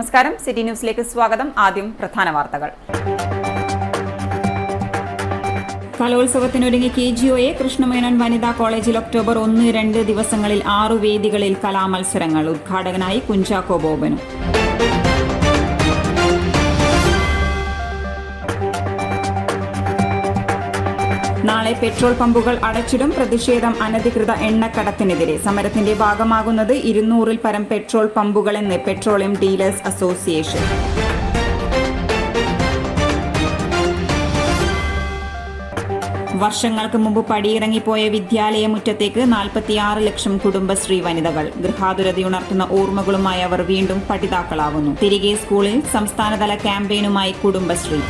നമസ്കാരം, സിറ്റി ന്യൂസിലേക്ക് സ്വാഗതം. ആദ്യം പ്രധാന വാർത്തകൾ. കലോത്സവത്തിനൊരുങ്ങി KGOA കൃഷ്ണമേനോൻ വനിതാ കോളേജിൽ ഒക്ടോബർ 1-2 ദിവസങ്ങളിൽ 6 വേദികളിൽ കലാമത്സരങ്ങൾ. ഉദ്ഘാടകനായി കുഞ്ചാക്കോ ബോബനും. നാളെ പെട്രോൾ പമ്പുകൾ അടച്ചിടും. പ്രതിഷേധം അനധികൃത എണ്ണക്കടത്തിനെതിരെ. സമരത്തിന്റെ ഭാഗമാകുന്നത് 200-ൽ പരം പെട്രോൾ പമ്പുകളെന്ന് പെട്രോളിയം ഡീലേഴ്സ് അസോസിയേഷൻ. വർഷങ്ങൾക്ക് മുമ്പ് പടിയിറങ്ങിപ്പോയ വിദ്യാലയമുറ്റത്തേക്ക് 46 ലക്ഷം കുടുംബശ്രീ വനിതകൾ. ഗൃഹാതുരതയുണർത്തുന്ന ഓർമ്മകളുമായി അവർ വീണ്ടും പഠിതാക്കളാവുന്നു. തിരികെ സ്കൂളിൽ സംസ്ഥാനതല ക്യാമ്പയിനുമായി കുടുംബശ്രീ.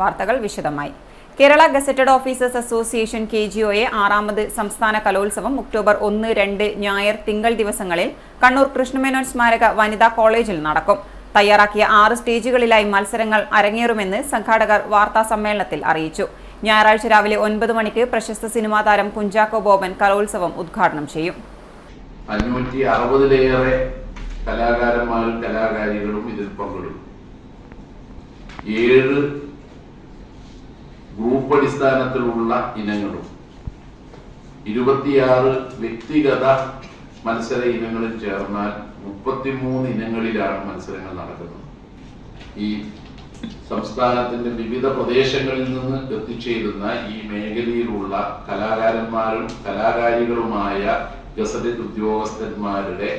വാർത്തകൾ വിശദമായി. Kerala gazetted officers association KGOA 6ാമത് സംസ്ഥാന കലോത്സവം ഒക്ടോബർ 1-2 ഞായർ തിങ്കൾ ദിവസങ്ങളിൽ കണ്ണൂർ കൃഷ്ണമേനോൻ സ്മാരക വനിതാ കോളേജിൽ നടക്കും. തയ്യാറാക്കിയ 6 സ്റ്റേജുകളിലായി മത്സരങ്ങൾ അരങ്ങേറുമെന്ന് സംഘാടകർ വാർത്താ സമ്മേളനത്തിൽ അറിയിച്ചു. ഞായറാഴ്ച രാവിലെ 9 മണിക്ക് പ്രശസ്ത സിനിമാ താരം കുഞ്ചാക്കോ ബോബൻ കലോത്സവം ഉദ്ഘാടനം ചെയ്യും. 560-ലേറെ കലാകാരന്മാരും കലാകാരികളും ഇതിൽ പങ്കെടുക്കും. 7 ഗ്രൂപ്പ് അടിസ്ഥാനത്തിലുള്ള ഇനങ്ങളും 26 വ്യക്തിഗത മത്സര ഇനങ്ങളിൽ ചേർന്നാൽ 33 ഇനങ്ങളിലാണ് മത്സരങ്ങൾ നടക്കുന്നത്. ഈ സംസ്ഥാനത്തിന്റെ വിവിധ പ്രദേശങ്ങളിൽ നിന്ന് എത്തിച്ചേരുന്ന ഈ മേഖലയിലുള്ള കലാകാരന്മാരും കലാകാരികളുമായ ഗസറ്റഡ് ഉദ്യോഗസ്ഥന്മാരുടെ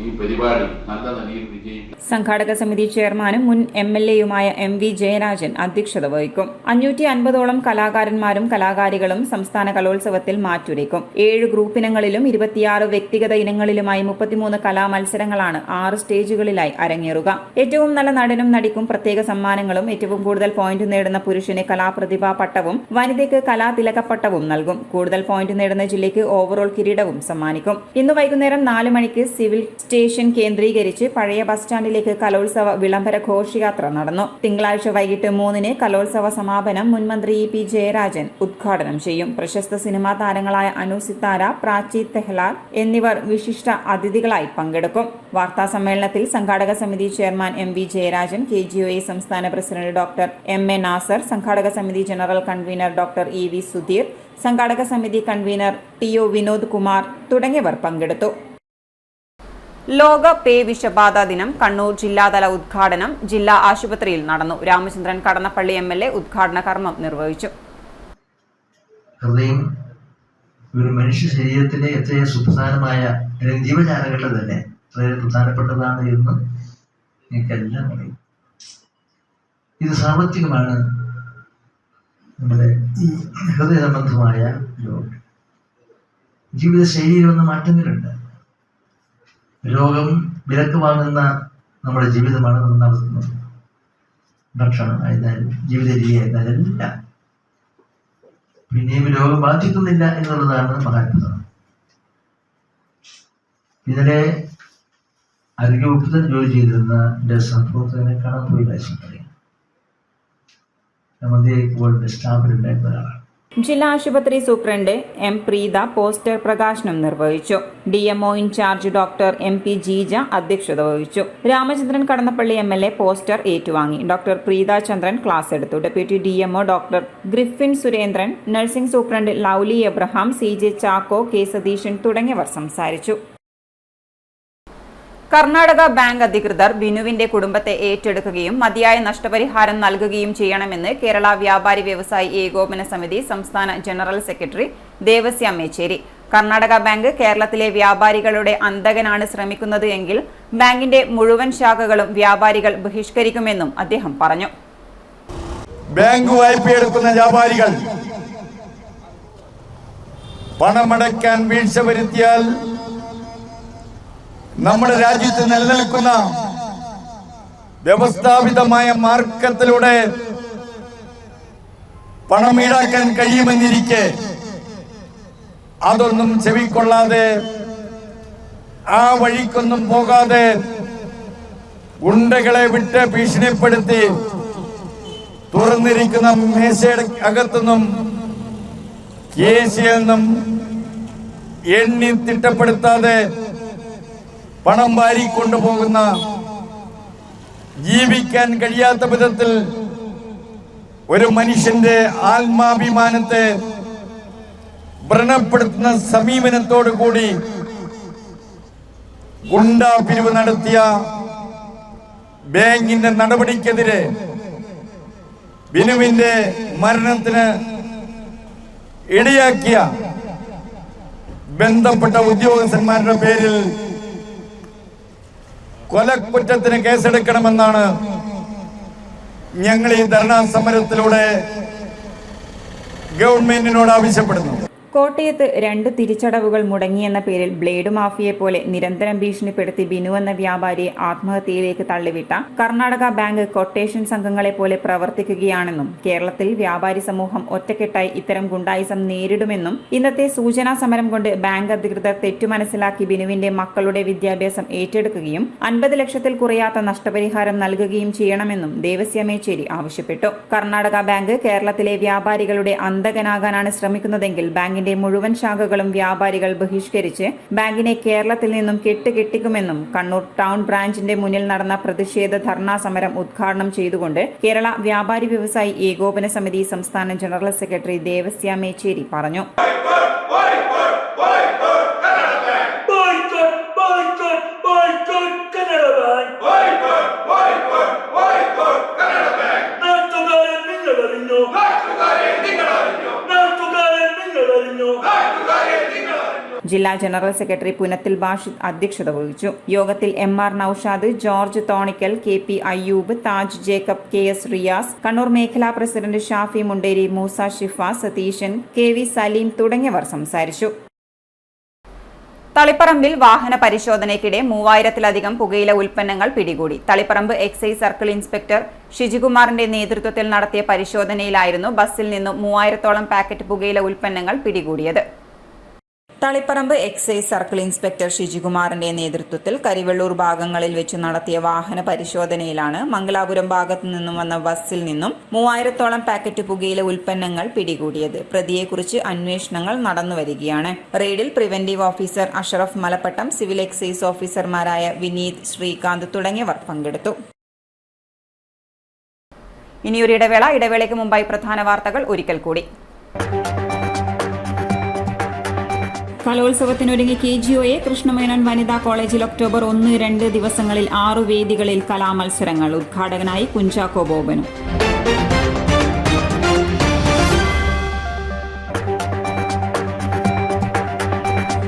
ഈ പരിപാടി നല്ല നിലയിൽ വിജയിക്കും. സംഘാടക സമിതി ചെയർമാനും മുൻ MLAയുമായ MV ജയരാജൻ അധ്യക്ഷത വഹിക്കും. 550ഓളം കലാകാരന്മാരും കലാകാരികളും സംസ്ഥാന കലോത്സവത്തിൽ മാറ്റുരയ്ക്കും. 7 ഗ്രൂപ്പിനങ്ങളിലും 26 വ്യക്തിഗത ഇനങ്ങളിലുമായി 33 കലാമത്സരങ്ങളാണ് 6 സ്റ്റേജുകളിലായി അരങ്ങേറുക. ഏറ്റവും നല്ല നടനും നടിക്കും പ്രത്യേക സമ്മാനങ്ങളും ഏറ്റവും കൂടുതൽ പോയിന്റ് നേടുന്ന പുരുഷന് കലാപ്രതിഭാ പട്ടവും വനിതയ്ക്ക് കലാതിലക പട്ടവും നൽകും. കൂടുതൽ പോയിന്റ് നേടുന്ന ജില്ലയ്ക്ക് ഓവറോൾ കിരീടവും സമ്മാനിക്കും. ഇന്ന് വൈകുന്നേരം 4 മണിക്ക് സിവിൽ സ്റ്റേഷൻ കേന്ദ്രീകരിച്ച് പഴയ ബസ് സ്റ്റാൻഡിലേക്ക് കലോത്സവ വിളംബര ഘോഷയാത്ര നടന്നു. തിങ്കളാഴ്ച വൈകിട്ട് 3-ന് കലോത്സവ സമാപനം മുൻമന്ത്രി EP ജയരാജൻ ഉദ്ഘാടനം ചെയ്യും. പ്രശസ്ത സിനിമാ താരങ്ങളായ അനു സിത്താര, പ്രാചി തെഹ്ലാൽ എന്നിവർ വിശിഷ്ട അതിഥികളായി പങ്കെടുക്കും. വാർത്താ സമ്മേളനത്തിൽ സംഘാടക സമിതി ചെയർമാൻ MV ജയരാജൻ, KGOA സംസ്ഥാന പ്രസിഡന്റ് ഡോക്ടർ MA നാസർ, സംഘാടക സമിതി general convener doctor EV Sudheer, സംഘാടക സമിതി കൺവീനർ TO വിനോദ് കുമാർ തുടങ്ങിയവർ പങ്കെടുത്തു. ലോക പേവിഷബാധ ദിനം കണ്ണൂർ ജില്ലാതല ഉദ്ഘാടനം ജില്ലാ ആശുപത്രിയിൽ നടന്നു. രാമചന്ദ്രൻ കടന്നപ്പള്ളി MLA ഉദ്ഘാടന കർമ്മം നിർവഹിച്ചു. ഹൃദയം ഒരു മനുഷ്യ ശരീരത്തിലെ എത്രയും സുപ്രധാനമായ ജീവജാലങ്ങളുടെ തന്നെ വളരെ പ്രധാനപ്പെട്ടതാണ് എന്ന് എനിക്കെല്ലാം അറിയും. ഇത് സാർവത്രികമാണ്. നമ്മുടെ ഈ ഹൃദയ സംബന്ധമായ രോഗം, ജീവിതശൈലിയിൽ വന്ന മാറ്റങ്ങളുണ്ട്. രോഗം വിലക്ക് വാങ്ങുന്ന നമ്മുടെ ജീവിതമാണ് നമ്മൾ നടത്തുന്നത്. ഭക്ഷണം ആയിരുന്നാലും ജീവിത രീതി ആയിരുന്നാലും എല്ലാം. പിന്നെയും രോഗം ബാധിക്കുന്നില്ല എന്നുള്ളതാണ് മഹാത്ഭുതം. ഇന്നലെ ആരോഗ്യവകുപ്പിൽ ജോലി ചെയ്തിരുന്ന എൻ്റെ സഹപ്രവർത്തകനെ കാണാൻ പോയി ആശുപത്രി. മന്ത്രിയായിപ്പോൾ സ്റ്റാഫിലുണ്ടായിരുന്ന ഒരാളാണ്. ജില്ലാ ആശുപത്രി സൂപ്രണ്ട് M പ്രീത പോസ്റ്റർ പ്രകാശനം നിർവഹിച്ചു. DMO in charge doctor MP Jeeja അധ്യക്ഷത വഹിച്ചു. രാമചന്ദ്രൻ കടന്നപ്പള്ളി MLA പോസ്റ്റർ ഏറ്റുവാങ്ങി. ഡോക്ടർ പ്രീത ചന്ദ്രൻ ക്ലാസ് എടുത്തു. Deputy DMO doctor Griffin Surendran, nursing superintendent Lovely Abraham, CJ Chacko, K Satheeshan തുടങ്ങിയവർ സംസാരിച്ചു. കർണാടക ബാങ്ക് അധികൃതർ ബിനുവിന്റെ കുടുംബത്തെ ഏറ്റെടുക്കുകയും മതിയായ നഷ്ടപരിഹാരം നൽകുകയും ചെയ്യണമെന്ന് കേരള വ്യാപാരി വ്യവസായി ഏകോപന സമിതി സംസ്ഥാന general secretary Devasya Mecheri. Karnataka bank കേരളത്തിലെ വ്യാപാരികളുടെ അന്തകനാണ് ശ്രമിക്കുന്നത് എങ്കിൽ ബാങ്കിന്റെ മുഴുവൻ ശാഖകളും വ്യാപാരികൾ ബഹിഷ്കരിക്കുമെന്നും അദ്ദേഹം പറഞ്ഞു. ബാങ്ക് വായ്പയെടുക്കുന്ന വ്യാപാരികൾ പണമടയ്ക്കാൻ വീഴ്ച വരുത്തിയാൽ നമ്മുടെ രാജ്യത്ത് നിലനിൽക്കുന്ന വ്യവസ്ഥാപിതമായ മാർഗത്തിലൂടെ പണം ഈടാക്കാൻ കഴിയുമെന്നിരിക്കെ അതൊന്നും ചെവിക്കൊള്ളാതെ ആ വഴിക്കൊന്നും പോകാതെ ഗുണ്ടകളെ വിട്ട് ഭീഷണിപ്പെടുത്തി തുറന്നിരിക്കുന്ന മേശയുടെ അകത്തുനിന്നും കേസിൽ നിന്നും എണ്ണി തിട്ടപ്പെടുത്താതെ പണം വാരിക്കൊണ്ടുപോകുന്ന, ജീവിക്കാൻ കഴിയാത്ത വിധത്തിൽ ഒരു മനുഷ്യന്റെ ആത്മാഭിമാനത്തെ വ്രണപ്പെടുത്തുന്ന സമീപനത്തോടു കൂടി ഗുണ്ടാ പിരിവ് നടത്തിയ ബാങ്കിന്റെ നടപടിക്കെതിരെ ബിനുവിന്റെ മരണത്തിന് ഇടയാക്കിയ ബന്ധപ്പെട്ട ഉദ്യോഗസ്ഥന്മാരുടെ പേരിൽ കൊലക്കുറ്റത്തിന് കേസെടുക്കണമെന്നാണ് ഞങ്ങൾ ഈ ധർണാ സമരത്തിലൂടെ ഗവൺമെന്റിനോട് ആവശ്യപ്പെടുന്നു. കോട്ടയത്ത് 2 തിരിച്ചടവുകൾ മുടങ്ങിയെന്ന പേരിൽ ബ്ലേഡ് മാഫിയെ പോലെ നിരന്തരം ഭീഷണിപ്പെടുത്തി ബിനു എന്ന വ്യാപാരിയെ ആത്മഹത്യയിലേക്ക് തള്ളിവിട്ട കർണാടക ബാങ്ക് കൊട്ടേഷൻ സംഘങ്ങളെ പോലെ പ്രവർത്തിക്കുകയാണെന്നും കേരളത്തിൽ വ്യാപാരി സമൂഹം ഒറ്റക്കെട്ടായി ഇത്തരം ഗുണ്ടായിസം നേരിടുമെന്നും ഇന്നത്തെ സൂചനാ സമരം കൊണ്ട് ബാങ്ക് അധികൃതർ തെറ്റു മനസ്സിലാക്കി ബിനുവിന്റെ മക്കളുടെ വിദ്യാഭ്യാസം ഏറ്റെടുക്കുകയും 50 ലക്ഷത്തിൽ കുറയാത്ത നഷ്ടപരിഹാരം നൽകുകയും ചെയ്യണമെന്നും ദേവസ്യം മേച്ചേരി ആവശ്യപ്പെട്ടു. കർണാടക ബാങ്ക് കേരളത്തിലെ വ്യാപാരികളുടെ അന്തകനാകാനാണ് ശ്രമിക്കുന്നതെങ്കിൽ ബാങ്കിന്റെ മുഴുവൻ ശാഖകളും വ്യാപാരികൾ ബഹിഷ്കരിച്ച് ബാങ്കിനെ കേരളത്തിൽ നിന്നും കെട്ടിക്കുമെന്നും കണ്ണൂർ ടൗൺ ബ്രാഞ്ചിന്റെ മുന്നിൽ നടന്ന പ്രതിഷേധ ധർണാ സമരം ഉദ്ഘാടനം ചെയ്തുകൊണ്ട് കേരള വ്യാപാരി വ്യവസായി ഏകോപന സമിതി സംസ്ഥാന ജനറൽ സെക്രട്ടറി ദേവസ്യ മേച്ചേരി പറഞ്ഞു. ജില്ലാ ജനറൽ സെക്രട്ടറി പുനത്തിൽ ബാഷിദ് അധ്യക്ഷത വഹിച്ചു. യോഗത്തിൽ MR Noushad, George Thonikkal, KP Ayyub, Taj Jacob, KS Riyas, Kannur മേഖലാ പ്രസിഡന്റ് ഷാഫി മുണ്ടേരി, മൂസ ഷിഫ, സതീശൻ, KV സലീം തുടങ്ങിയവർ സംസാരിച്ചു. തളിപ്പറമ്പിൽ വാഹന പരിശോധനയ്ക്കിടെ 3000-ലധികം പുകയില ഉൽപ്പന്നങ്ങൾ പിടികൂടി. തളിപ്പറമ്പ് എക്സൈസ് സർക്കിൾ ഇൻസ്പെക്ടർ ഷിജികുമാറിന്റെ നേതൃത്വത്തിൽ നടത്തിയ പരിശോധനയിലായിരുന്നു ബസ്സിൽ നിന്നും 3000-ഓളം പാക്കറ്റ് പുകയില ഉൽപ്പന്നങ്ങൾ പിടികൂടിയത്. തളിപ്പറമ്പ് എക്സൈസ് സർക്കിൾ ഇൻസ്പെക്ടർ ഷിജികുമാറിന്റെ നേതൃത്വത്തിൽ കരിവെള്ളൂർ ഭാഗങ്ങളിൽ വെച്ച് നടത്തിയ വാഹന പരിശോധനയിലാണ് മംഗലാപുരം ഭാഗത്തു നിന്നും വന്ന ബസ്സിൽ നിന്നും 3000-ഓളം പാക്കറ്റ് പുകയില ഉൽപ്പന്നങ്ങൾ പിടികൂടിയത്. പ്രതിയെക്കുറിച്ച് അന്വേഷണങ്ങൾ നടന്നുവരികയാണ്. റെയ്ഡിൽ preventive officer Ashraf Malappattam, civil excise ഓഫീസർമാരായ വിനീത്, ശ്രീകാന്ത് തുടങ്ങിയവർ പങ്കെടുത്തു. ഇനിയൊരു ഇടവേളയ്ക്ക് മുമ്പായി പ്രധാന വാർത്തകൾ ഒരിക്കൽ കൂടി. കലോത്സവത്തിനൊരുങ്ങി KGOA കൃഷ്ണമേനോൻ വനിതാ കോളേജിൽ ഒക്ടോബർ 1-2 ദിവസങ്ങളിൽ 6 വേദികളിൽ കലാമത്സരങ്ങൾ. ഉദ്ഘാടകനായി കുഞ്ചാക്കോ ബോബനും.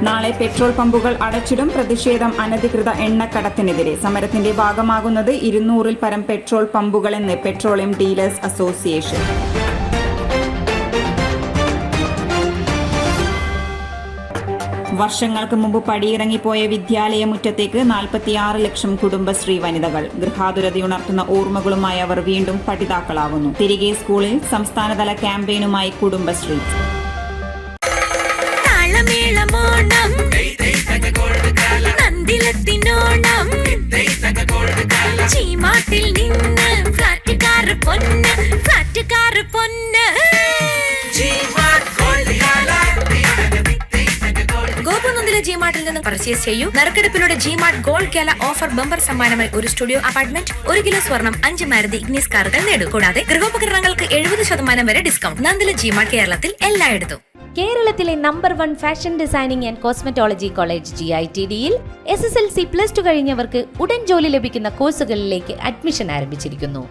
നാളെ പെട്രോൾ പമ്പുകൾ അടച്ചിടും. പ്രതിഷേധം അനധികൃത എണ്ണക്കടത്തിനെതിരെ. സമരത്തിന്റെ ഭാഗമാകുന്നത് 200-ൽ പരം പെട്രോൾ പമ്പുകളെന്ന് പെട്രോളിയം ഡീലേഴ്സ് അസോസിയേഷൻ. വർഷങ്ങൾക്ക് മുമ്പ് പടിയിറങ്ങിപ്പോയ വിദ്യാലയമുറ്റത്തേക്ക് 46 ലക്ഷം കുടുംബശ്രീ വനിതകൾ. ഗൃഹാതുരതയുണർത്തുന്ന ഓർമ്മകളുമായി അവർ വീണ്ടും പഠിതാക്കളാവുന്നു. തിരികെ സ്കൂളിൽ സംസ്ഥാനതല ക്യാമ്പയിനുമായി കുടുംബശ്രീ. ജിമാർട്ടിൽ നിന്ന് പർച്ചേസ് ചെയ്യൂ. നറുക്കെടുപ്പിലൂടെ ജിമാർട്ട് ഗോൾഡ് കേല ഓഫർ ബമ്പർ സമ്മാനമായി ഒരു സ്റ്റുഡിയോ അപ്പാർട്ട്മെന്റ്, 1 കിലോ സ്വർണം, 5 മാരുതി ഇഗ്നിസ് കാറുകൾ നേടും. കൂടാതെ ഗൃഹോപകരണങ്ങൾക്ക് 70% വരെ ഡിസ്കൗണ്ട്. നന്ദില ജിമാർട്ട് കേരളത്തിൽ എല്ലായിടത്തും. കേരളത്തിലെ number 1 fashion designing and cosmetology college GITDയിൽ SSLC +2 കഴിഞ്ഞവർക്ക് ഉടൻ ജോലി ലഭിക്കുന്ന കോഴ്സുകളിലേക്ക് അഡ്മിഷൻ ആരംഭിച്ചിരിക്കുന്നു.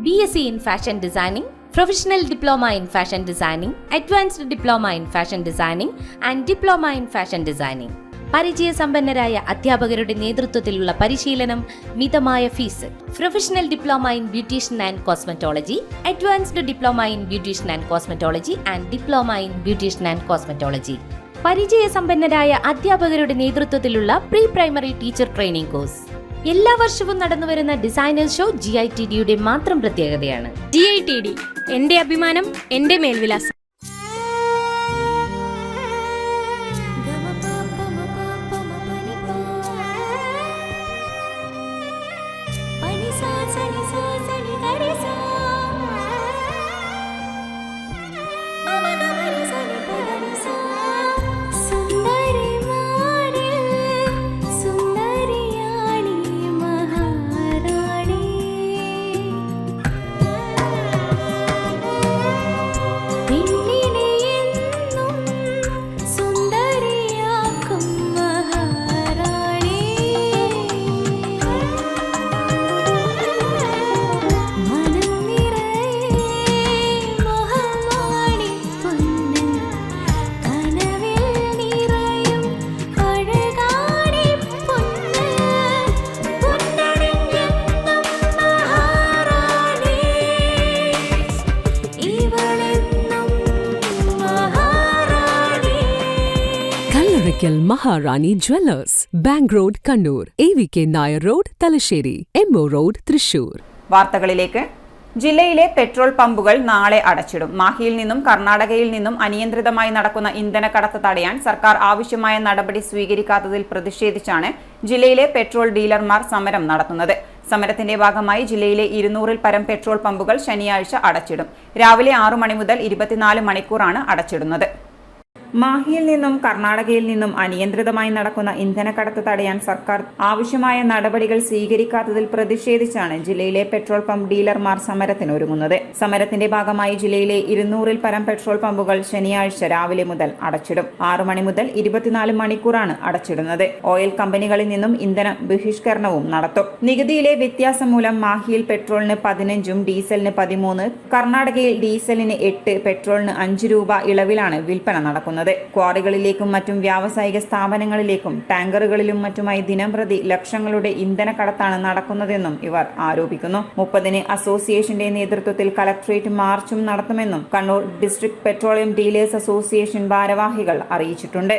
BSc in Fashion Designing, Professional Diploma in Fashion Designing, Advanced Diploma in Fashion Designing and Diploma in Fashion Designing. പരിചയസമ്പന്നരായ അധ്യാപകരുടെ നേതൃത്വത്തിലുള്ള പരിശീലനം, മിതമായ fees. Professional diploma in beautician and cosmetology, advanced diploma in beautician and cosmetology and diploma in beautician and cosmetology. പരിചയസമ്പന്നരായ അധ്യാപകരുടെ നേതൃത്വത്തിലുള്ള pre primary teacher training course. എല്ലാ വർഷവും നടന്നുവരുന്ന ഡിസൈനേഴ്സ് ഷോ GITDയുടെ മാത്രം പ്രത്യേകതയാണ്. GITD എന്റെ അഭിമാനം, എന്റെ മേൽവിലാസം. Orikal Maharani Jewellers, Bank Road, Kannur, AVK Nair Road, Talasheri, MO Road, Thrissur. വാർത്തകളിലേക്ക്. ജില്ലയിലെ പെട്രോൾ പമ്പുകൾ നാളെ അടച്ചിടും. മാഹിയിൽ നിന്നും കർണാടകയിൽ നിന്നും അനിയന്ത്രിതമായി നടക്കുന്ന ഇന്ധനക്കടത്ത് തടയാൻ സർക്കാർ ആവശ്യമായ നടപടി സ്വീകരിക്കാത്തതിൽ പ്രതിഷേധിച്ചാണ് ജില്ലയിലെ പെട്രോൾ ഡീലർമാർ സമരം നടത്തുന്നത്. സമരത്തിന്റെ ഭാഗമായി ജില്ലയിലെ 200-ൽ പരം പെട്രോൾ പമ്പുകൾ ശനിയാഴ്ച അടച്ചിടും. രാവിലെ 6 മണി മുതൽ 24 മണിക്കൂറാണ് അടച്ചിടുന്നത്. മാഹിയിൽ നിന്നും കർണാടകയിൽ നിന്നും അനിയന്ത്രിതമായി നടക്കുന്ന ഇന്ധനക്കടത്ത് തടയാൻ സർക്കാർ ആവശ്യമായ നടപടികൾ സ്വീകരിക്കാത്തതിൽ പ്രതിഷേധിച്ചാണ് ജില്ലയിലെ പെട്രോൾ പമ്പ് ഡീലർമാർ സമരത്തിനൊരുങ്ങുന്നത്. സമരത്തിന്റെ ഭാഗമായി ജില്ലയിലെ 200-ൽ പരം പെട്രോൾ പമ്പുകൾ ശനിയാഴ്ച രാവിലെ മുതൽ അടച്ചിടും. 6 മണി മുതൽ 24 മണിക്കൂറാണ് അടച്ചിടുന്നത്. ഓയിൽ കമ്പനികളിൽ നിന്നും ഇന്ധന ബഹിഷ്കരണവും നടത്തും. നികുതിയിലെ വ്യത്യാസം മൂലം മാഹിയിൽ പെട്രോളിന് 15ഉം ഡീസലിന് 13, കർണാടകയിൽ ഡീസലിന് 8, പെട്രോളിന് 5 രൂപ ഇളവിലാണ് വിൽപ്പന നടക്കുന്നത്. ക്വാറികളിലേക്കും മറ്റും വ്യാവസായിക സ്ഥാപനങ്ങളിലേക്കും ടാങ്കറുകളിലും മറ്റുമായി ദിനംപ്രതി ലക്ഷങ്ങളുടെ ഇന്ധനക്കടത്താണ് നടക്കുന്നതെന്നും ഇവർ ആരോപിക്കുന്നു. 30-ന് അസോസിയേഷന്റെ നേതൃത്വത്തിൽ കളക്ടറേറ്റ് മാർച്ചും നടത്തുമെന്നും Kannur district petroleum dealers association ഭാരവാഹികൾ അറിയിച്ചിട്ടുണ്ട്.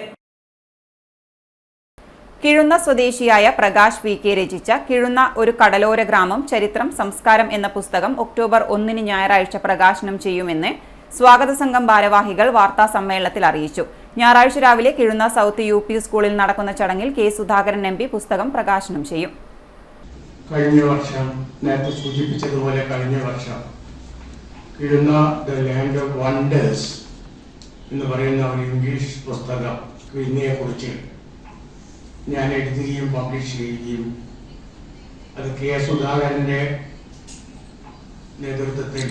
കിഴുന്ന സ്വദേശിയായ പ്രകാശ് വി കെ രചിച്ച കിഴുന്ന ഒരു കടലോര ഗ്രാമം ചരിത്രം സംസ്കാരം എന്ന പുസ്തകം ഒക്ടോബർ 1-ന് ഞായറാഴ്ച പ്രകാശനം ചെയ്യുമെന്ന് സ്വാഗത സംഘം ഭാരവാഹികൾ വാർത്താ സമ്മേളനത്തിൽ അറിയിച്ചു. ഞായറാഴ്ച രാവിലെ കിഴുന്ന സൗത്ത് UP സ്കൂളിൽ നടക്കുന്ന ചടങ്ങിൽ കെ സുധാകരൻ MP പുസ്തകം പ്രകാശനം ചെയ്യും. കഴിഞ്ഞ വർഷം നേരത്തെ സൂചിപ്പിച്ചതുപോലെ കഴിഞ്ഞ വർഷം Kizhunna the land of wonders എന്ന് പറയുന്ന ഒരു ഇംഗ്ലീഷ് പുസ്തകം കിഴുന്നയെക്കുറിച്ച് ഞാൻ എഴുതുകയും പബ്ലിഷ് ചെയ്യുകയും അത് കെ സുധാകരന്റെ നേതൃത്വത്തിൽ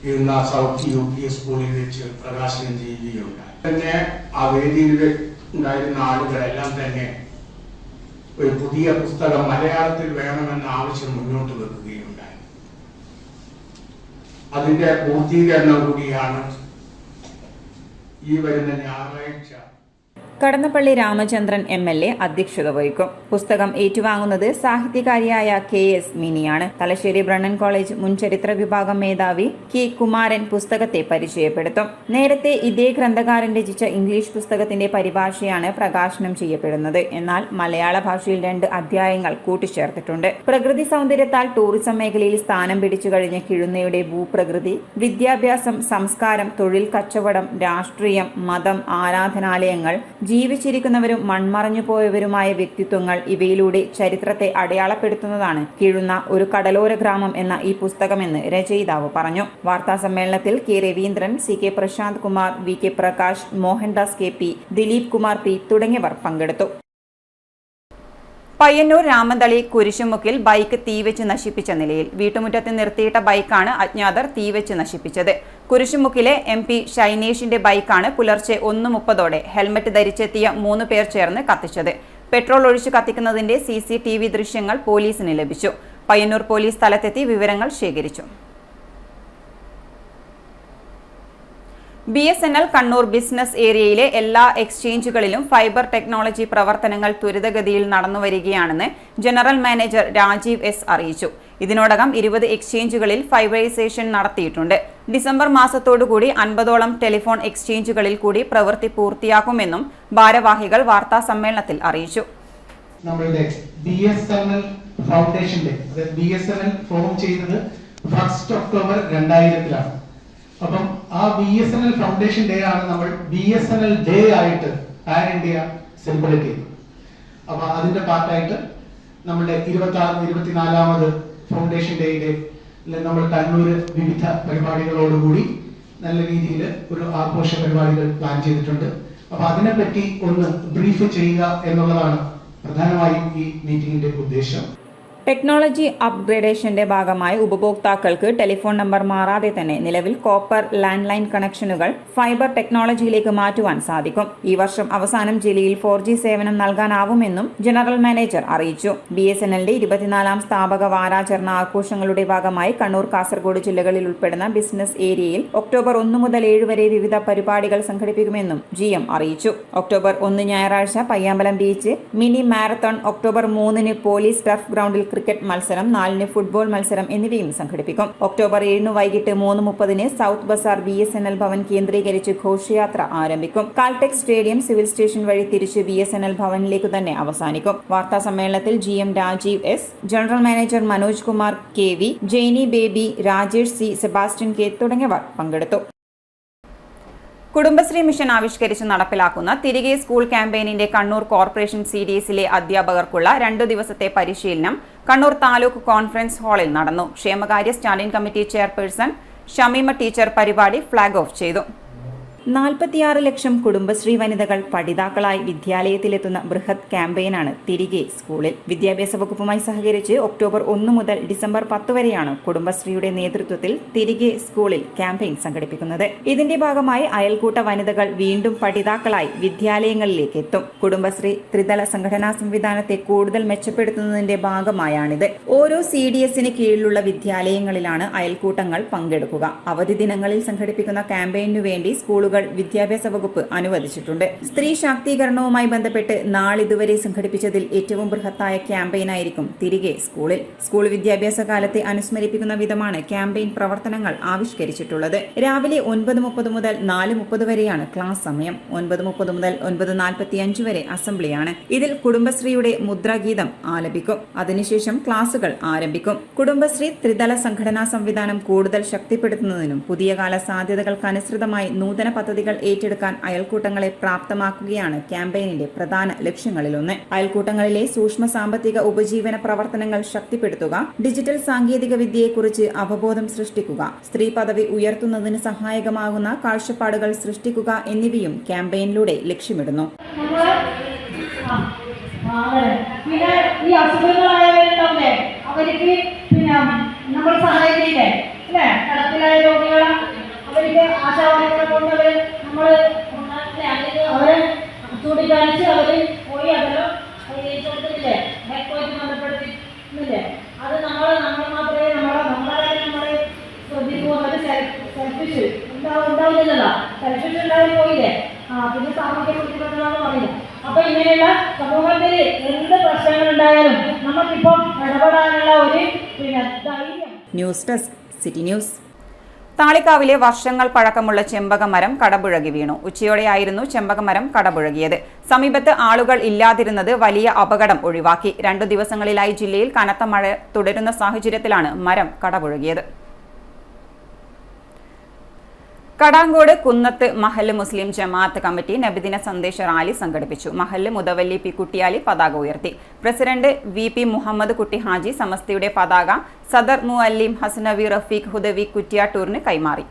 കിഴുന്ന സൗത്ത് UP സ്കൂളിൽ വെച്ച് പ്രകാശനം ചെയ്യുകയുണ്ടായി. തന്നെ ആ വേദിയിൽ ഉണ്ടായിരുന്ന ആളുകളെല്ലാം തന്നെ ഒരു പുതിയ പുസ്തകം മലയാളത്തിൽ വേണമെന്ന ആവശ്യം മുന്നോട്ട് വെക്കുകയുണ്ടായി. അതിന്റെ പൂർത്തീകരണം കൂടിയാണ് ഈ വരുന്ന ഞായറാഴ്ച. കടന്നപ്പള്ളി രാമചന്ദ്രൻ MLA അധ്യക്ഷത വഹിക്കും. പുസ്തകം ഏറ്റുവാങ്ങുന്നത് സാഹിത്യകാരിയായ KS മിനിയാണ്. തലശ്ശേരി ബ്രണ്ണൻ കോളേജ് മുൻ ചരിത്ര വിഭാഗം മേധാവി K കുമാരൻ പുസ്തകത്തെ പരിചയപ്പെടുത്തും. നേരത്തെ ഇതേ ഗ്രന്ഥകാരൻ രചിച്ച ഇംഗ്ലീഷ് പുസ്തകത്തിന്റെ പരിഭാഷയാണ് പ്രകാശനം ചെയ്യപ്പെടുന്നത്. എന്നാൽ മലയാള ഭാഷയിൽ 2 അധ്യായങ്ങൾ കൂട്ടിച്ചേർത്തിട്ടുണ്ട്. പ്രകൃതി സൗന്ദര്യത്താൽ ടൂറിസം മേഖലയിൽ സ്ഥാനം പിടിച്ചു കഴിഞ്ഞ കിഴുന്നയുടെ ഭൂപ്രകൃതി, വിദ്യാഭ്യാസം, സംസ്കാരം, തൊഴിൽ, കച്ചവടം, രാഷ്ട്രീയം, മതം, ആരാധനാലയങ്ങൾ, ജീവിച്ചിരിക്കുന്നവരും മൺമറഞ്ഞു പോയവരുമായ വ്യക്തിത്വങ്ങൾ ഇവയിലൂടെ ചരിത്രത്തെ അടയാളപ്പെടുത്തുന്നതാണ് കിഴുന്ന ഒരു കടലോര ഗ്രാമം എന്ന ഈ പുസ്തകമെന്ന് രചയിതാവ് പറഞ്ഞു. വാർത്താ സമ്മേളനത്തിൽ K Raveendran, CK Prashant Kumar, VK Prakash, Mohandas KP, Dileep Kumar P തുടങ്ങിയവർ പങ്കെടുത്തു. പയ്യന്നൂർ രാമന്തളി കുരിശുമുക്കിൽ ബൈക്ക് തീവെച്ച് നശിപ്പിച്ച നിലയിൽ. വീട്ടുമുറ്റത്ത് നിർത്തിയിട്ട ബൈക്കാണ് അജ്ഞാതർ തീവെച്ച് നശിപ്പിച്ചത്. കുരിശുമുക്കിലെ MP ഷൈനേഷിന്റെ ബൈക്കാണ് പുലർച്ചെ 1:30 ഹെൽമറ്റ് ധരിച്ചെത്തിയ 3 പേർ ചേർന്ന് കത്തിച്ചത്. പെട്രോൾ ഒഴിച്ചു കത്തിക്കുന്നതിന്റെ CCTV ദൃശ്യങ്ങൾ പോലീസിന് ലഭിച്ചു. പയ്യന്നൂർ പോലീസ് സ്ഥലത്തെത്തി വിവരങ്ങൾ ശേഖരിച്ചു. BSNL കണ്ണൂർ ബിസിനസ് ഏരിയയിലെ എല്ലാ എക്സ്ചേഞ്ചുകളിലും ഫൈബർ ടെക്നോളജി പ്രവർത്തനങ്ങൾ ത്വരിതഗതിയിൽ നടന്നുവരികയാണെന്ന് ജനറൽ മാനേജർ രാജീവ് S അറിയിച്ചു. ഇതിനോടകം 20 എക്സ്ചേഞ്ചുകളിൽ ഫൈബറൈസേഷൻ നടത്തിയിട്ടുണ്ട്. ഡിസംബർ മാസത്തോടുകൂടി 50ഓളം ടെലിഫോൺ എക്സ്ചേഞ്ചുകളിൽ കൂടി പ്രവൃത്തി പൂർത്തിയാക്കുമെന്നും ഭാരവാഹികൾ വാർത്താ സമ്മേളനത്തിൽ അറിയിച്ചു. നമ്മളുടെ BSNL ഫൗണ്ടേഷന്റെ BSNL ഫോം ചെയ്തത് 1 ഒക്ടോബർ 2000-ലാണ്. അപ്പം ആ BSNL ഫൗണ്ടേഷൻ ഡേ ആണ് നമ്മൾ BSNL ഡേ ആയിട്ട് പാൻ ഇന്ത്യ സെലിബ്രേറ്റ് ചെയ്തു. അപ്പൊ അതിന്റെ പാർട്ടായിട്ട് നമ്മുടെ 24ാമത് ഫൗണ്ടേഷൻ ഡേയിലെ നമ്മൾ കണ്ണൂര് വിവിധ പരിപാടികളോടുകൂടി നല്ല രീതിയിൽ ഒരു ആഘോഷ പരിപാടികൾ പ്ലാൻ ചെയ്തിട്ടുണ്ട്. അപ്പൊ അതിനെപ്പറ്റി ഒന്ന് ബ്രീഫ് ചെയ്യുക എന്നുള്ളതാണ് പ്രധാനമായും ഈ മീറ്റിംഗിന്റെ ഉദ്ദേശം. ടെക്നോളജി അപ്ഗ്രേഡേഷന്റെ ഭാഗമായി ഉപഭോക്താക്കൾക്ക് ടെലിഫോൺ നമ്പർ മാറാതെ തന്നെ നിലവിൽ കോപ്പർ ലാൻഡ് ലൈൻ കണക്ഷനുകൾ ഫൈബർ ടെക്നോളജിയിലേക്ക് മാറ്റുവാൻ സാധിക്കും. ഈ വർഷം അവസാനം ജില്ലയിൽ 4G സേവനം നൽകാനാവുമെന്നും ജനറൽ മാനേജർ അറിയിച്ചു. BSNLന്റെ 24ാം സ്ഥാപക വാരാചരണ ആഘോഷങ്ങളുടെ ഭാഗമായി കണ്ണൂർ, കാസർഗോഡ് ജില്ലകളിൽ ഉൾപ്പെടുന്ന ബിസിനസ് ഏരിയയിൽ ഒക്ടോബർ 1 മുതൽ 7 വരെ വിവിധ പരിപാടികൾ സംഘടിപ്പിക്കുമെന്നും GM അറിയിച്ചു. ഒക്ടോബർ 1 ഞായറാഴ്ച Payyambalam beach mini marathon, October 3-ന് പോലീസ് ടർഫ് ഗ്രൗണ്ടിൽ ക്രിക്കറ്റ് മത്സരം, 4-ന് ഫുട്ബോൾ മത്സരം എന്നിവയും സംഘടിപ്പിക്കും. ഒക്ടോബർ 7 വൈകിട്ട് 3:30 സൗത്ത് ബസാർ BSNL ഭവൻ കേന്ദ്രീകരിച്ച് ഘോഷയാത്ര ആരംഭിക്കും. കാൽടെക് സ്റ്റേഡിയം സിവിൽ സ്റ്റേഷൻ വഴി തിരിച്ച് BSNL ഭവനിലേക്ക് തന്നെ അവസാനിക്കും. വാർത്താ സമ്മേളനത്തിൽ GM Rajeev S, general manager Manoj Kumar KV, Jainy Baby, Rajesh C, Sebastian K തുടങ്ങിയവർ പങ്കെടുത്തു. കുടുംബശ്രീ മിഷൻ ആവിഷ്കരിച്ച് നടപ്പിലാക്കുന്ന തിരികെ സ്കൂൾ ക്യാമ്പയിനിന്റെ കണ്ണൂർ കോർപ്പറേഷൻ CDSലെ അധ്യാപകർക്കുള്ള 2 ദിവസത്തെ പരിശീലനം കണ്ണൂർ താലൂക്ക് കോൺഫറൻസ് ഹാളിൽ നടന്നു. ക്ഷേമകാര്യ standing committee chairperson Shameema teacher പരിപാടി ഫ്ളാഗ് ഓഫ് ചെയ്തു. 46 ലക്ഷം കുടുംബശ്രീ വനിതകൾ പഠിതാക്കളായി വിദ്യാലയത്തിലെത്തുന്ന ബൃഹത് ക്യാമ്പയിനാണ് തിരികെ സ്കൂളിൽ. വിദ്യാഭ്യാസ വകുപ്പുമായി സഹകരിച്ച് ഒക്ടോബർ 1 മുതൽ ഡിസംബർ 10 വരെയാണ് കുടുംബശ്രീയുടെ നേതൃത്വത്തിൽ തിരികെ സ്കൂളിൽ ക്യാമ്പയിൻ സംഘടിപ്പിക്കുന്നത്. ഇതിന്റെ ഭാഗമായി അയൽക്കൂട്ട വനിതകൾ വീണ്ടും പഠിതാക്കളായി വിദ്യാലയങ്ങളിലേക്ക് എത്തും. കുടുംബശ്രീ ത്രിതല സംഘടനാ സംവിധാനത്തെ കൂടുതൽ മെച്ചപ്പെടുത്തുന്നതിന്റെ ഭാഗമായാണിത്. ഓരോ CDSന് കീഴിലുള്ള വിദ്യാലയങ്ങളിലാണ് അയൽക്കൂട്ടങ്ങൾ പങ്കെടുക്കുക. അവധി ദിനങ്ങളിൽ സംഘടിപ്പിക്കുന്ന ക്യാമ്പയിനു വേണ്ടി സ്കൂളുകൾ വിദ്യാഭ്യാസ വകുപ്പ് അനുവദിച്ചിട്ടുണ്ട്. സ്ത്രീ ശാക്തീകരണവുമായി ബന്ധപ്പെട്ട് നാളിതുവരെ സംഘടിപ്പിച്ചതിൽ ഏറ്റവും ബൃഹത്തായ ക്യാമ്പയിനായിരിക്കും തിരികെ സ്കൂളിൽ. സ്കൂൾ വിദ്യാഭ്യാസ കാലത്തെ അനുസ്മരിപ്പിക്കുന്ന വിധമാണ് ക്യാമ്പയിൻ പ്രവർത്തനങ്ങൾ ആവിഷ്കരിച്ചിട്ടുള്ളത്. രാവിലെ 9:30 മുതൽ 4:30 വരെയാണ് ക്ലാസ് സമയം. 9:30 മുതൽ 9:45 വരെ അസംബ്ലിയാണ്. ഇതിൽ കുടുംബശ്രീയുടെ മുദ്രാഗീതം ആലപിക്കും. അതിനുശേഷം ക്ലാസുകൾ ആരംഭിക്കും. കുടുംബശ്രീ ത്രിതല സംഘടനാ സംവിധാനം കൂടുതൽ ശക്തിപ്പെടുത്തുന്നതിനും പുതിയ കാല സാധ്യതകൾക്കനുസൃതമായി നൂതന പദ്ധതികൾ ഏറ്റെടുക്കാൻ അയൽക്കൂട്ടങ്ങളെ പ്രാപ്തമാക്കുകയാണ് ക്യാമ്പയിനിന്റെ പ്രധാന ലക്ഷ്യങ്ങളിലൊന്ന്. അയൽക്കൂട്ടങ്ങളിലെ സൂക്ഷ്മ സാമ്പത്തിക ഉപജീവന പ്രവർത്തനങ്ങൾ ശക്തിപ്പെടുത്തുക, ഡിജിറ്റൽ സാങ്കേതിക വിദ്യയെക്കുറിച്ച് അവബോധം സൃഷ്ടിക്കുക, സ്ത്രീ പദവി ഉയർത്തുന്നതിന് സഹായകമാകുന്ന കാഴ്ചപ്പാടുകൾ സൃഷ്ടിക്കുക എന്നിവയും ക്യാമ്പയിനിലൂടെ ലക്ഷ്യമിടുന്നു. പിന്നെ ഈ അസുഖങ്ങളായവരുണ്ടാവില്ലേ, അവർക്ക് പിന്നെ നമ്മൾ സഹായിക്കില്ലേ അല്ലേ? കടത്തിലായ രോഗികളെ അവർക്ക് ആശാവർക്കറെ കൊണ്ട് അവരെ ചൂണ്ടിക്കാണിച്ച് അവർ പോയി അതെല്ലാം പരിഹരിച്ചെടുത്തില്ലേ, ഹെൽത്തുമായിട്ട് ബന്ധപ്പെടുത്തില്ലേ. അത് നമ്മൾ മാത്രമേ നമ്മളെ ശ്രദ്ധിക്കുമോ? അത് സെൽഫിഷ് ഉണ്ടാവില്ലല്ലോ, സെൽഫിഷ് ഉണ്ടായി പോയില്ലേ. പിന്നെ സാമൂഹ്യ കുറിച്ചുകൊണ്ടാണെന്ന് പറയില്ല. അപ്പൊ ഇങ്ങനെയുള്ള സമൂഹത്തിൽ എന്ത് പ്രശ്നങ്ങൾ ഉണ്ടായാലും നമുക്കിപ്പം ഇടപെടാനുള്ള ഒരു പിന്നെ ധൈര്യം. News desk city news. താളിക്കാവിലെ വർഷങ്ങൾ പഴക്കമുള്ള ചെമ്പകമരം കടപുഴകി വീണു. ഉച്ചയോടെയായിരുന്നു ചെമ്പകമരം കടപുഴകിയത്. സമീപത്ത് ആളുകൾ ഇല്ലാതിരുന്നത് വലിയ അപകടം ഒഴിവാക്കി. 2 ദിവസങ്ങളിലായി ജില്ലയിൽ കനത്ത മഴ തുടരുന്ന സാഹചര്യത്തിലാണ് മരം കടപുഴകിയത്. കടാങ്കോട് കുന്നത്ത് മഹല്ല് മുസ്ലിം ജമാഅത്ത് കമ്മിറ്റി നബിദിന സന്ദേശ റാലി സംഘടിപ്പിച്ചു. മഹല്ല് മുതവല്ലി പി കുട്ടിയാലി പതാക ഉയർത്തി. പ്രസിഡന്റ് VP മുഹമ്മദ് കുട്ടി ഹാജി സമസ്തയുടെ പതാക സദർ മുഅല്ലിം ഹസനവി റഫീഖ് ഹുദവി കുറ്റിയാട്ടൂരിന് കൈമാറി.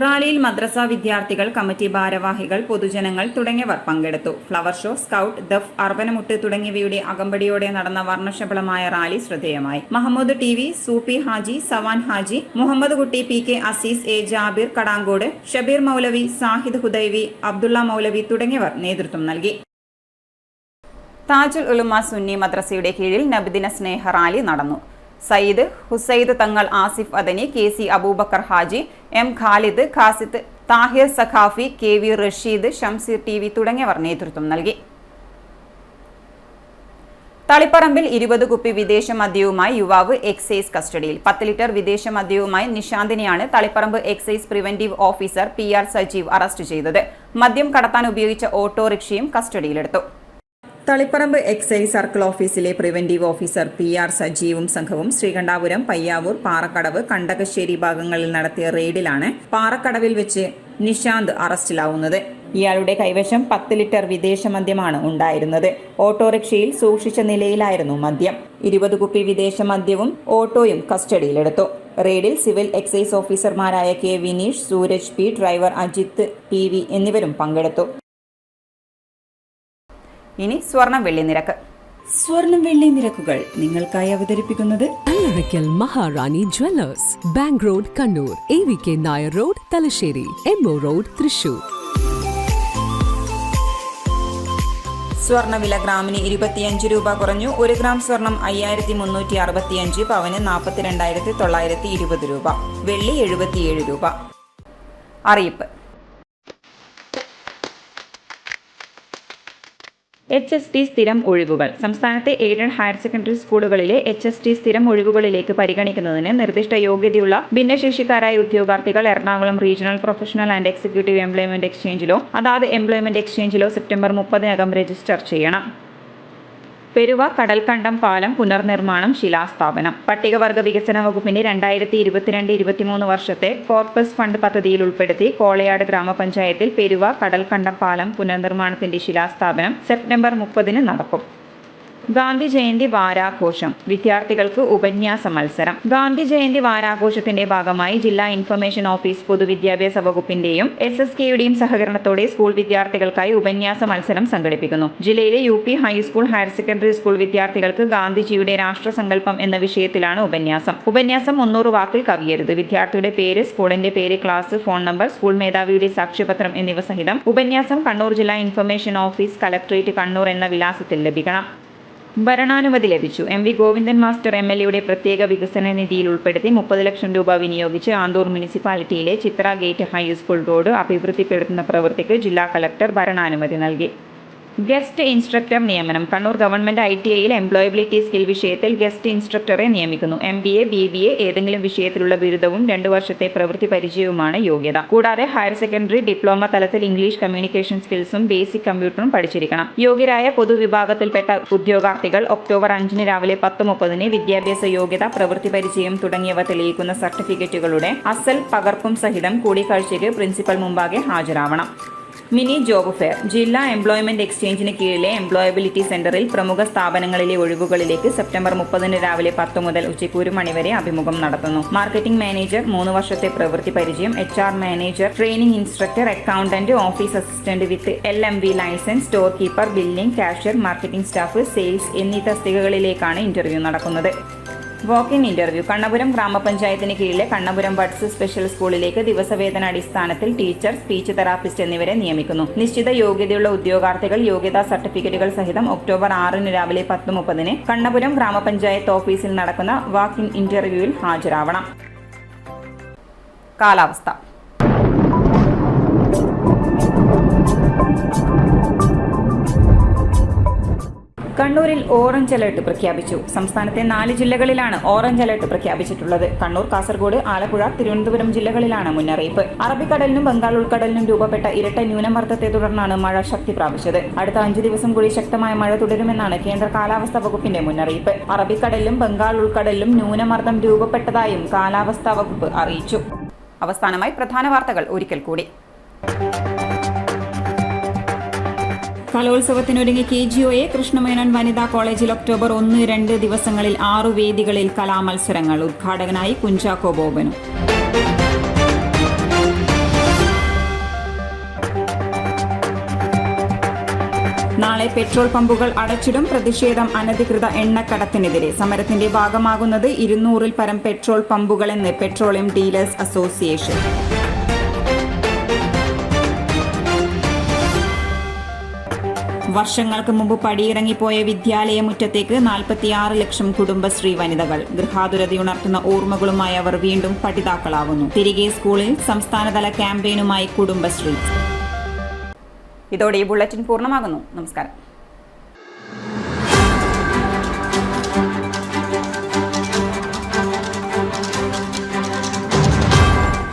റാലിയിൽ മദ്രസ വിദ്യാർത്ഥികൾ, കമ്മിറ്റി ഭാരവാഹികൾ, പൊതുജനങ്ങൾ തുടങ്ങിയവർ പങ്കെടുത്തു. ഫ്ലവർ ഷോ, സ്കൗട്ട്, ദഫ്, അർബനമുട്ട് തുടങ്ങിയവയുടെ അകമ്പടിയോടെ നടന്ന വർണ്ണശബളമായ റാലി ശ്രദ്ധേയമായി. മഹമ്മദ് TV, സൂപ്പി ഹാജി, സവാൻ ഹാജി, മുഹമ്മദ് കുട്ടി, PK അസീസ്, A ജാബിർ കടാങ്കോട്, ഷബീർ മൗലവി, സാഹിദ് ഹുദൈവി, അബ്ദുള്ള മൗലവി തുടങ്ങിയവർ നേതൃത്വം നൽകി. താജുൽ ഉലുമ സുന്നി മദ്രസയുടെ കീഴിൽ നബിദിന സ്നേഹ റാലി നടന്നു. സയ്യിദ് ഹുസൈദ് തങ്ങൾ, Asif Adani, KC Abubakar Haji, M Khalid, ഖാസിദ്, Thahir Saqafi, KV Rasheed, Shamseer TV തുടങ്ങിയവർ നേതൃത്വം നൽകി. തളിപ്പറമ്പിൽ 20 കുപ്പി വിദേശ മദ്യവുമായി യുവാവ് എക്സൈസ് കസ്റ്റഡിയിൽ. 10 ലിറ്റർ വിദേശ മദ്യവുമായി നിശാന്തിനെയാണ് Taliparamba excise preventive officer PR Sajeev arrest ചെയ്തത്. മദ്യം കടത്താൻ ഉപയോഗിച്ച ഓട്ടോറിക്ഷയും കസ്റ്റഡിയിലെടുത്തു. തളിപ്പറമ്പ് എക്സൈസ് സർക്കിൾ ഓഫീസിലെ പ്രിവന്റീവ് ഓഫീസർ PR സജീവും സംഘവും ശ്രീകണ്ഠാപുരം, പയ്യാവൂർ, പാറക്കടവ്, കണ്ടകശ്ശേരി ഭാഗങ്ങളിൽ നടത്തിയ റെയ്ഡിലാണ് പാറക്കടവിൽ വെച്ച് നിശാന്ത് അറസ്റ്റിലാവുന്നത്. ഇയാളുടെ കൈവശം 10 ലിറ്റർ വിദേശ മദ്യമാണ് ഉണ്ടായിരുന്നത്. ഓട്ടോറിക്ഷയിൽ സൂക്ഷിച്ച നിലയിലായിരുന്നു മദ്യം. 20 കുപ്പി വിദേശ മദ്യവും ഓട്ടോയും കസ്റ്റഡിയിലെടുത്തു. റെയ്ഡിൽ സിവിൽ എക്സൈസ് ഓഫീസർമാരായ K Vineesh, Sooraj P, driver Ajith PV എന്നിവരും പങ്കെടുത്തു. ഇനി സ്വർണം വെള്ളി നിരക്ക്. സ്വർണം വെള്ളി നിരക്കുകൾ നിങ്ങൾക്കായി അവതരിപ്പിക്കുന്നത് Allarackal Maharani jewellers, bank road Kannur, AVK Nair road Thalassery, MO road Thrissur. സ്വർണ്ണവില ഗ്രാമിന് 25 രൂപ കുറഞ്ഞു. 1 ഗ്രാം സ്വർണം 5365, പവന് 42,920 രൂപ. വെള്ളി 77 രൂപ. അറിയിപ്പ്. HST സ്ഥിരം ഒഴിവുകൾ. സംസ്ഥാനത്തെ എയ്ഡഡ് ഹയർ സെക്കൻഡറി സ്കൂളുകളിലെ HST സ്ഥിരം ഒഴിവുകളിലേക്ക് പരിഗണിക്കുന്നതിന് നിർദ്ദിഷ്ട യോഗ്യതയുള്ള ഭിന്നശേഷിക്കാരായ ഉദ്യോഗാർത്ഥികൾ Ernakulam regional professional and executive employment എക്സ്ചേഞ്ചിലോ അതാത് എംപ്ലോയ്മെന്റ് എക്സ്ചേഞ്ചിലോ സെപ്റ്റംബർ 30-നകം രജിസ്റ്റർ ചെയ്യണം. പെരുവ കടൽക്കണ്ടം പാലം പുനർനിർമ്മാണം ശിലാസ്ഥാപനം. പട്ടികവർഗ വികസന വകുപ്പിന്റെ 2022-23 വർഷത്തെ കോർപ്പസ് ഫണ്ട് പദ്ധതിയിൽ ഉൾപ്പെടുത്തി കോളയാട് ഗ്രാമപഞ്ചായത്തിൽ പെരുവ കടൽക്കണ്ടം പാലം പുനർനിർമ്മാണത്തിന്റെ ശിലാസ്ഥാപനം സെപ്റ്റംബർ 30-ന് നടക്കും. ഗാന്ധി ജയന്തി വാരാഘോഷം. വിദ്യാർത്ഥികൾക്ക് ഉപന്യാസ മത്സരം. ഗാന്ധി ജയന്തി വാരാഘോഷത്തിന്റെ ഭാഗമായി ജില്ലാ ഇൻഫർമേഷൻ ഓഫീസ് പൊതുവിദ്യാഭ്യാസ വകുപ്പിന്റെയും SSKയുടെയും സഹകരണത്തോടെ സ്കൂൾ വിദ്യാർത്ഥികൾക്കായി ഉപന്യാസ മത്സരം സംഘടിപ്പിക്കുന്നു. ജില്ലയിലെ UP high school, higher secondary school വിദ്യാർത്ഥികൾക്ക് ഗാന്ധിജിയുടെ രാഷ്ട്രസങ്കല്പം എന്ന വിഷയത്തിലാണ് ഉപന്യാസം. ഉപന്യാസം 300 വാക്കിൽ കവിയരുത്. വിദ്യാർത്ഥിയുടെ പേര്, സ്കൂളിന്റെ പേര്, ക്ലാസ്, ഫോൺ നമ്പർ, സ്കൂൾ മേധാവിയുടെ സാക്ഷ്യപത്രം എന്നിവ സഹിതം ഉപന്യാസം കണ്ണൂർ ജില്ലാ ഇൻഫർമേഷൻ ഓഫീസ്, കലക്ട്രേറ്റ്, കണ്ണൂർ എന്ന വിലാസത്തിൽ ലഭിക്കണം. ഭരണാനുമതി ലഭിച്ചു. MV ഗോവിന്ദൻ മാസ്റ്റർ MLAയുടെ പ്രത്യേക വികസന നിധിയിൽ ഉൾപ്പെടുത്തി 30 ലക്ഷം രൂപ വിനിയോഗിച്ച് ആന്തൂർ മുനിസിപ്പാലിറ്റിയിലെ ചിത്ര ഗേറ്റ് ഹൈസ്കൂൾ റോഡ് അഭിവൃദ്ധിപ്പെടുത്തുന്ന പ്രവൃത്തിക്ക് ജില്ലാ കളക്ടർ ഭരണാനുമതി നൽകി. ഗസ്റ്റ് ഇൻസ്ട്രക്ടർ നിയമനം. കണ്ണൂർ ഗവൺമെന്റ് ITIയിൽ എംപ്ലോയബിലിറ്റി സ്കിൽ വിഷയത്തിൽ ഗസ്റ്റ് ഇൻസ്ട്രക്ടറെ നിയമിക്കുന്നു. MBA, BBA ഏതെങ്കിലും വിഷയത്തിലുള്ള ബിരുദവും 2 വർഷത്തെ പ്രവൃത്തി പരിചയവുമാണ് യോഗ്യത. കൂടാതെ ഹയർ സെക്കൻഡറി, ഡിപ്ലോമ തലത്തിൽ ഇംഗ്ലീഷ് കമ്മ്യൂണിക്കേഷൻ സ്കിൽസും ബേസിക് കമ്പ്യൂട്ടറും പഠിച്ചിരിക്കണം. യോഗ്യരായ പൊതുവിഭാഗത്തിൽപ്പെട്ട ഉദ്യോഗാർത്ഥികൾ ഒക്ടോബർ 5-ന് രാവിലെ 10:30-ന് വിദ്യാഭ്യാസ യോഗ്യത, പ്രവൃത്തി പരിചയം തുടങ്ങിയവ തെളിയിക്കുന്ന സർട്ടിഫിക്കറ്റുകളുടെ അസൽ പകർപ്പും സഹിതം കൂടിക്കാഴ്ചയ്ക്ക് പ്രിൻസിപ്പൽ മുമ്പാകെ ഹാജരാവണം. Mini job fair. ജില്ലാ എംപ്ലോയ്മെന്റ് എക്സ്ചേഞ്ചിന് കീഴിലെ എംപ്ലോയബിലിറ്റി സെന്ററിൽ പ്രമുഖ സ്ഥാപനങ്ങളിലെ ഒഴിവുകളിലേക്ക് സെപ്റ്റംബർ 30-ന് രാവിലെ 10 മുതൽ ഉച്ചയ്ക്ക് 1 മണി വരെ അഭിമുഖം നടത്തുന്നു. മാർക്കറ്റിംഗ് മാനേജർ 3 വർഷത്തെ പ്രവൃത്തി പരിചയം, HR manager, training instructor, accountant, office assistant with LMB licence, store keeper, billing, cashier, marketing staff, sales എന്നീ തസ്തികകളിലേക്കാണ് ഇന്റർവ്യൂ നടക്കുന്നത്. Walk in interview. കണ്ണപുരം ഗ്രാമപഞ്ചായത്തിന് കീഴിലെ കണ്ണപുരം ബഡ്സ് സ്പെഷ്യൽ സ്കൂളിലേക്ക് ദിവസവേതന അടിസ്ഥാനത്തിൽ ടീച്ചർ, സ്പീച്ച് തെറാപ്പിസ്റ്റ് എന്നിവരെ നിയമിക്കുന്നു. നിശ്ചിത യോഗ്യതയുള്ള ഉദ്യോഗാർത്ഥികൾ യോഗ്യതാ സർട്ടിഫിക്കറ്റുകൾ സഹിതം ഒക്ടോബർ 6-ന് രാവിലെ 10:30-ന് കണ്ണപുരം ഗ്രാമപഞ്ചായത്ത് ഓഫീസിൽ നടക്കുന്ന വാക്ക് ഇൻ ഇന്റർവ്യൂവിൽ ഹാജരാവണം. കാലാവസ്ഥ. കണ്ണൂരിൽ ഓറഞ്ച് അലർട്ട് പ്രഖ്യാപിച്ചു. സംസ്ഥാനത്തെ 4 ജില്ലകളിലാണ് ഓറഞ്ച് അലർട്ട് പ്രഖ്യാപിച്ചിട്ടുള്ളത്. കണ്ണൂർ, കാസർഗോഡ്, ആലപ്പുഴ, തിരുവനന്തപുരം ജില്ലകളിലാണ് മുന്നറിയിപ്പ്. അറബിക്കടലിനും ബംഗാൾ ഉൾക്കടലിനും രൂപപ്പെട്ട ഇരട്ട ന്യൂനമർദ്ദത്തെ തുടർന്നാണ് മഴ ശക്തി പ്രാപിച്ചത്. അടുത്ത 5 ദിവസം കൂടി ശക്തമായ മഴ തുടരുമെന്നാണ് കേന്ദ്ര കാലാവസ്ഥാ വകുപ്പിന്റെ മുന്നറിയിപ്പ്. അറബിക്കടലിലും ബംഗാൾ ഉൾക്കടലിലും ന്യൂനമർദ്ദം രൂപപ്പെട്ടതായും കാലാവസ്ഥാ വകുപ്പ് അറിയിച്ചു. അവസാനമായി പ്രധാന വാർത്തകൾ ഒരിക്കൽ കൂടി. കലോത്സവത്തിനൊരുങ്ങി KGOA കൃഷ്ണമേനോൻ വനിതാ കോളേജിൽ ഒക്ടോബർ 1-2 ദിവസങ്ങളിൽ 6 വേദികളിൽ കലാമത്സരങ്ങൾ. ഉദ്ഘാടകനായി കുഞ്ചാക്കോ ബോബനു. നാളെ പെട്രോൾ പമ്പുകൾ അടച്ചിടും. പ്രതിഷേധം അനധികൃത എണ്ണക്കടത്തിനെതിരെ. സമരത്തിന്റെ ഭാഗമാകുന്നത് 200-ൽ പരം പെട്രോൾ പമ്പുകളെന്ന് പെട്രോളിയം ഡീലേഴ്സ് അസോസിയേഷൻ. വർഷങ്ങൾക്ക് മുമ്പ് പടിയിറങ്ങിപ്പോയ വിദ്യാലയമുറ്റത്തേക്ക് 46 ലക്ഷം കുടുംബശ്രീ വനിതകൾ. ഗൃഹാതുരതയുണർത്തുന്ന ഓർമ്മകളുമായി അവർ വീണ്ടും പഠിതാക്കളാകുന്നു. തിരികെ സ്കൂളിൽ സംസ്ഥാനതല ക്യാമ്പയിനുമായി കുടുംബശ്രീ. ഇതോടെ ഈ ബുള്ളറ്റിൻ പൂർണ്ണമാകുന്നു. നമസ്കാരം.